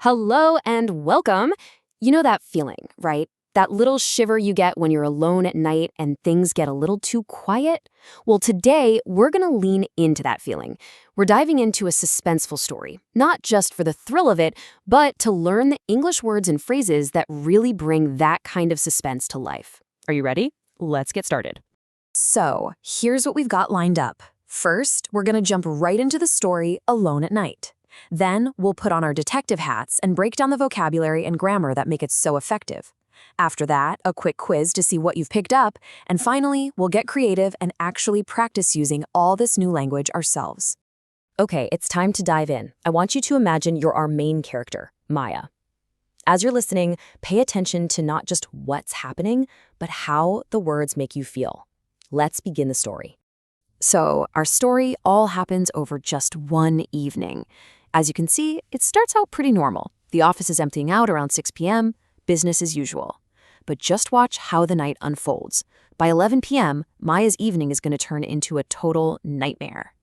Hello and welcome. You know that feeling, right? That little shiver you get when you're alone at night and things get a little too quiet? Well, today we're going to lean into that feeling. We're diving into a suspenseful story, not just for the thrill of it, but to learn the English words and phrases that really bring that kind of suspense to life. Are you ready? Let's get started. So, here's what we've got lined up. First, we're going to jump right into the story Alone at Night. Then, we'll put on our detective hats and break down the vocabulary and grammar that make it so effective. After that, a quick quiz to see what you've picked up, and finally, we'll get creative and actually practice using all this new language ourselves. Okay, it's time to dive in. I want you to imagine you're our main character, Maya. As you're listening, pay attention to not just what's happening, but how the words make you feel. Let's begin the story. So, our story all happens over just one evening. As you can see, it starts out pretty normal. The office is emptying out around 6 p.m., business as usual. But just watch how the night unfolds. By 11 p.m., Maya's evening is going to turn into a total nightmare.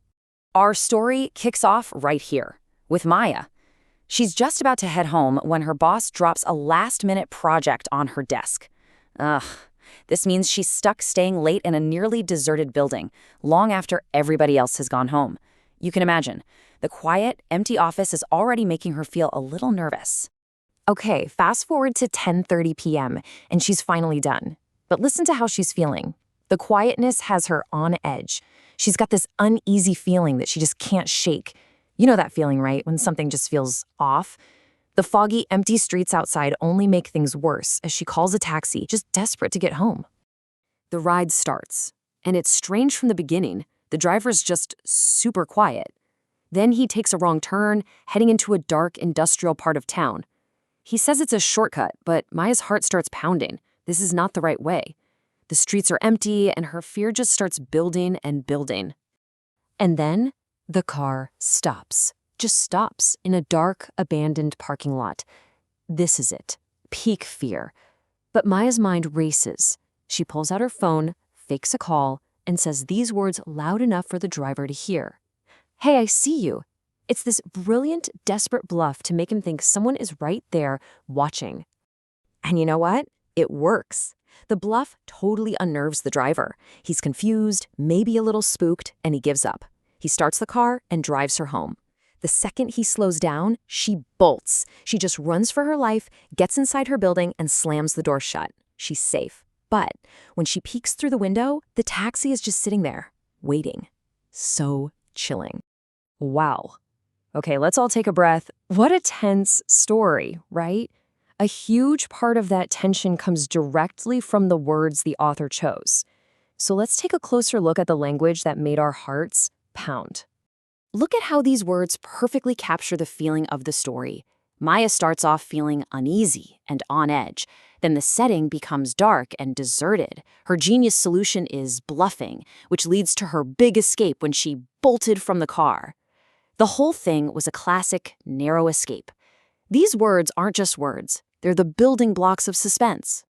Our story kicks off right here, with Maya. She's just about to head home when her boss drops a last-minute project on her desk. Ugh. This means she's stuck staying late in a nearly deserted building, long after everybody else has gone home. You can imagine, the quiet, empty office is already making her feel a little nervous. Okay, fast forward to 10:30 p.m., and she's finally done. But listen to how she's feeling. The quietness has her on edge. She's got this uneasy feeling that she just can't shake. You know that feeling, right? When something just feels off? The foggy, empty streets outside only make things worse as she calls a taxi, just desperate to get home. The ride starts, and it's strange from the beginning. The driver's just super quiet. Then he takes a wrong turn, heading into a dark industrial part of town. He says it's a shortcut, but Maya's heart starts pounding. This is not the right way. The streets are empty, and her fear just starts building and building. And then the car stops. Just stops in a dark, abandoned parking lot. This is it. Peak fear. But Maya's mind races. She pulls out her phone, fakes a call, and says these words loud enough for the driver to hear. "Hey, I see you." It's this brilliant, desperate bluff to make him think someone is right there watching. And you know what? It works. The bluff totally unnerves the driver. He's confused, maybe a little spooked, and he gives up. He starts the car and drives her home. The second he slows down, she bolts. She just runs for her life, gets inside her building, and slams the door shut. She's safe. But when she peeks through the window, the taxi is just sitting there, waiting. So chilling. Wow. Okay, let's all take a breath. What a tense story, right? A huge part of that tension comes directly from the words the author chose. So let's take a closer look at the language that made our hearts pound. Look at how these words perfectly capture the feeling of the story. Maya starts off feeling uneasy and on edge. Then the setting becomes dark and deserted. Her genius solution is bluffing, which leads to her big escape when she bolted from the car. The whole thing was a classic narrow escape. These words aren't just words. They're the building blocks of suspense.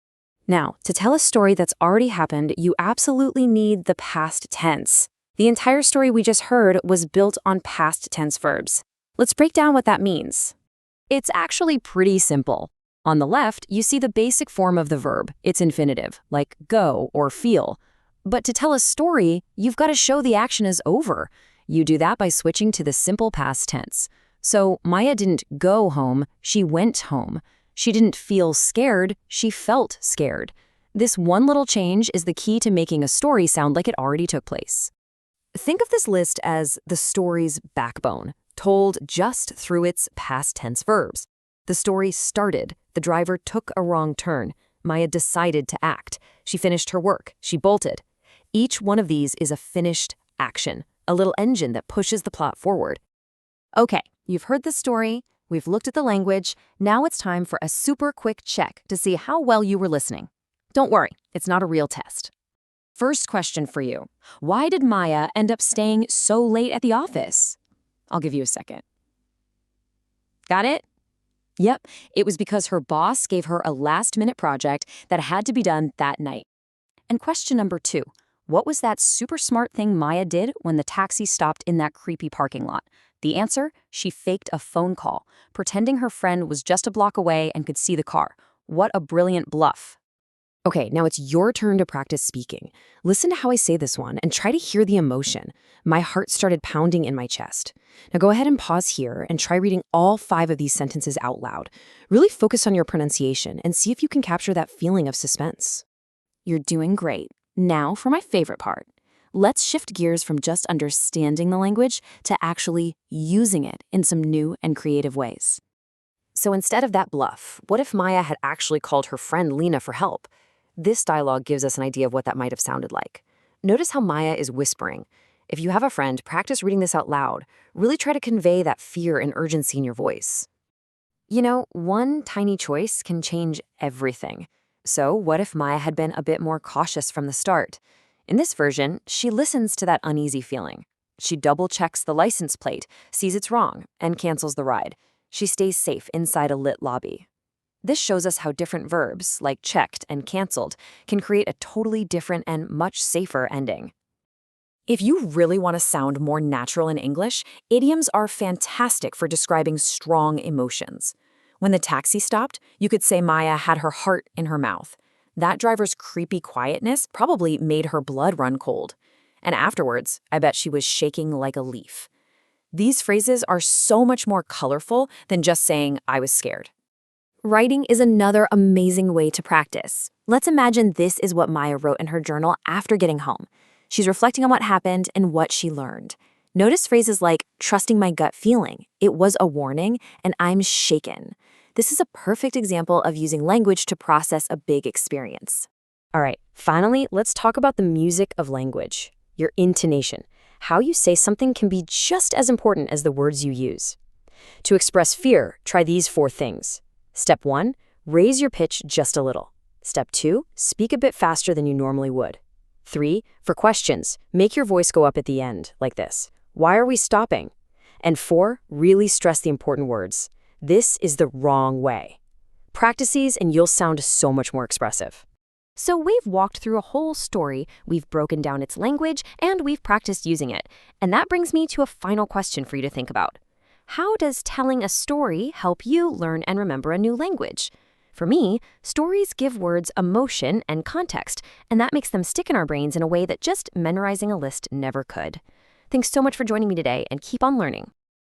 Now, to tell a story that's already happened, you absolutely need the past tense. The entire story we just heard was built on past tense verbs. Let's break down what that means. It's actually pretty simple. On the left, you see the basic form of the verb. It's infinitive, like go or feel. But to tell a story, you've got to show the action is over. You do that by switching to the simple past tense. So Maya didn't go home, she went home. She didn't feel scared, she felt scared. This one little change is the key to making a story sound like it already took place. Think of this list as the story's backbone, told just through its past tense verbs. The story started. The driver took a wrong turn. Maya decided to act. She finished her work. She bolted. Each one of these is a finished action, a little engine that pushes the plot forward. Okay, you've heard the story. We've looked at the language. Now it's time for a super quick check to see how well you were listening. Don't worry, it's not a real test. First question for you. Why did Maya end up staying so late at the office? I'll give you a second. Got it? Yep, it was because her boss gave her a last-minute project that had to be done that night. And question number 2. What was that super smart thing Maya did when the taxi stopped in that creepy parking lot? The answer? She faked a phone call, pretending her friend was just a block away and could see the car. What a brilliant bluff. Okay, now it's your turn to practice speaking. Listen to how I say this one and try to hear the emotion. My heart started pounding in my chest. Now go ahead and pause here and try reading all 5 of these sentences out loud. Really focus on your pronunciation and see if you can capture that feeling of suspense. You're doing great. Now for my favorite part. Let's shift gears from just understanding the language to actually using it in some new and creative ways. So instead of that bluff, what if Maya had actually called her friend Lena for help? This dialogue gives us an idea of what that might have sounded like. Notice how Maya is whispering. If you have a friend, practice reading this out loud. Really try to convey that fear and urgency in your voice. You know, one tiny choice can change everything. So what if Maya had been a bit more cautious from the start? In this version, she listens to that uneasy feeling. She double-checks the license plate, sees it's wrong, and cancels the ride. She stays safe inside a lit lobby. This shows us how different verbs, like checked and canceled, can create a totally different and much safer ending. If you really want to sound more natural in English, idioms are fantastic for describing strong emotions. When the taxi stopped, you could say Maya had her heart in her mouth. That driver's creepy quietness probably made her blood run cold. And afterwards, I bet she was shaking like a leaf. These phrases are so much more colorful than just saying, I was scared. Writing is another amazing way to practice. Let's imagine this is what Maya wrote in her journal after getting home. She's reflecting on what happened and what she learned. Notice phrases like, trusting my gut feeling, it was a warning, and I'm shaken. This is a perfect example of using language to process a big experience. All right, finally, let's talk about the music of language, your intonation. How you say something can be just as important as the words you use. To express fear, try these 4 things. Step 1, raise your pitch just a little. Step 2, speak a bit faster than you normally would. 3, for questions, make your voice go up at the end, like this. Why are we stopping? And 4, really stress the important words. This is the wrong way. Practice these and you'll sound so much more expressive. So we've walked through a whole story, we've broken down its language, and we've practiced using it. And that brings me to a final question for you to think about. How does telling a story help you learn and remember a new language? For me, stories give words emotion and context, and that makes them stick in our brains in a way that just memorizing a list never could. Thanks so much for joining me today, and keep on learning.